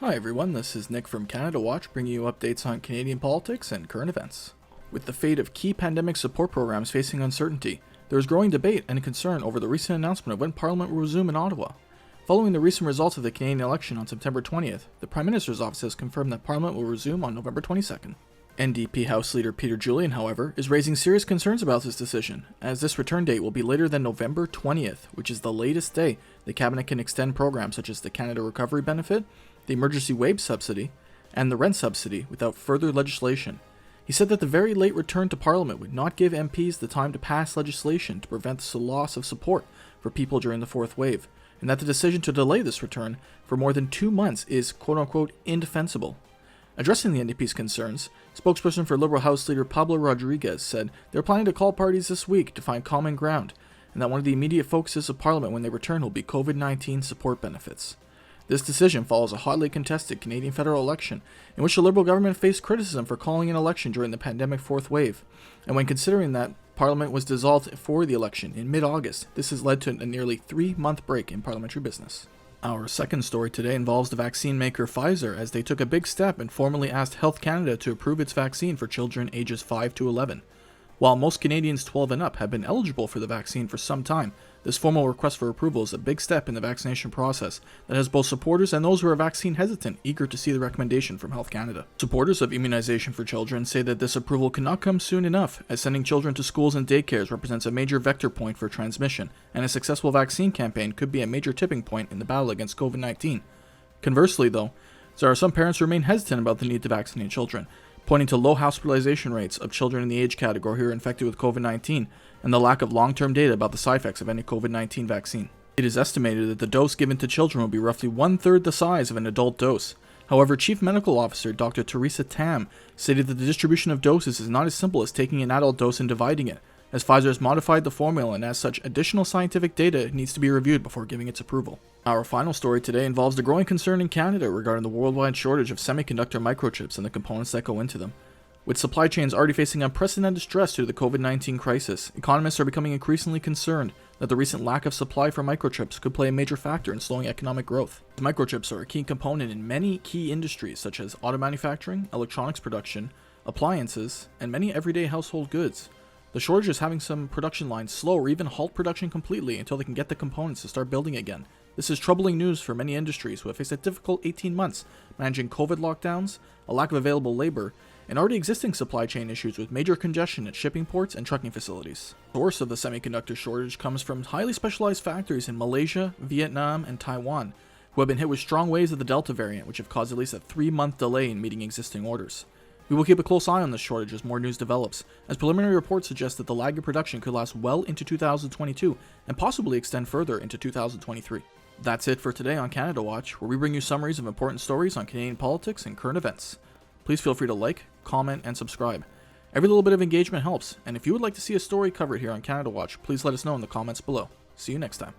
Hi everyone, this is Nick from Canada Watch, bringing you updates on Canadian politics and current events. With the fate of key pandemic support programs facing uncertainty, there is growing debate and concern over the recent announcement of when Parliament will resume in Ottawa. Following the recent results of the Canadian election on September 20th, the Prime Minister's office has confirmed that Parliament will resume on November 22nd. NDP House Leader Peter Julian, however, is raising serious concerns about this decision, as this return date will be later than November 20th, which is the latest day the Cabinet can extend programs such as the Canada Recovery Benefit, the Emergency Wage Subsidy, and the Rent Subsidy without further legislation. He said that the very late return to Parliament would not give MPs the time to pass legislation to prevent the loss of support for people during the fourth wave, and that the decision to delay this return for more than 2 months is quote-unquote indefensible. Addressing the NDP's concerns, spokesperson for Liberal House Leader Pablo Rodriguez said they're planning to call parties this week to find common ground, and that one of the immediate focuses of Parliament when they return will be COVID-19 support benefits. This decision follows a hotly contested Canadian federal election, in which the Liberal government faced criticism for calling an election during the pandemic fourth wave, and when considering that Parliament was dissolved for the election in mid-August, this has led to a nearly 3-month break in parliamentary business. Our second story today involves the vaccine maker Pfizer, as they took a big step and formally asked Health Canada to approve its vaccine for children ages 5 to 11. While most Canadians 12 and up have been eligible for the vaccine for some time, this formal request for approval is a big step in the vaccination process that has both supporters and those who are vaccine hesitant eager to see the recommendation from Health Canada. Supporters of immunization for children say that this approval cannot come soon enough, as sending children to schools and daycares represents a major vector point for transmission, and a successful vaccine campaign could be a major tipping point in the battle against COVID-19. Conversely, though, there are some parents who remain hesitant about the need to vaccinate children, pointing to low hospitalization rates of children in the age category who are infected with COVID-19 and the lack of long-term data about the side effects of any COVID-19 vaccine. It is estimated that the dose given to children will be roughly 1/3 the size of an adult dose. However, Chief Medical Officer Dr. Teresa Tam stated that the distribution of doses is not as simple as taking an adult dose and dividing it, as Pfizer has modified the formula, and as such, additional scientific data needs to be reviewed before giving its approval. Our final story today involves the growing concern in Canada regarding the worldwide shortage of semiconductor microchips and the components that go into them. With supply chains already facing unprecedented stress due to the COVID-19 crisis, economists are becoming increasingly concerned that the recent lack of supply for microchips could play a major factor in slowing economic growth. Microchips are a key component in many key industries such as auto manufacturing, electronics production, appliances, and many everyday household goods. The shortage is having some production lines slow or even halt production completely until they can get the components to start building again. This is troubling news for many industries who have faced a difficult 18 months managing COVID lockdowns, a lack of available labor, and already existing supply chain issues with major congestion at shipping ports and trucking facilities. The source of the semiconductor shortage comes from highly specialized factories in Malaysia, Vietnam, and Taiwan, who have been hit with strong waves of the Delta variant, which have caused at least a 3-month delay in meeting existing orders. We will keep a close eye on this shortage as more news develops, as preliminary reports suggest that the lag of production could last well into 2022 and possibly extend further into 2023. That's it for today on Canada Watch, where we bring you summaries of important stories on Canadian politics and current events. Please feel free to like, comment, and subscribe. Every little bit of engagement helps, and if you would like to see a story covered here on Canada Watch, please let us know in the comments below. See you next time.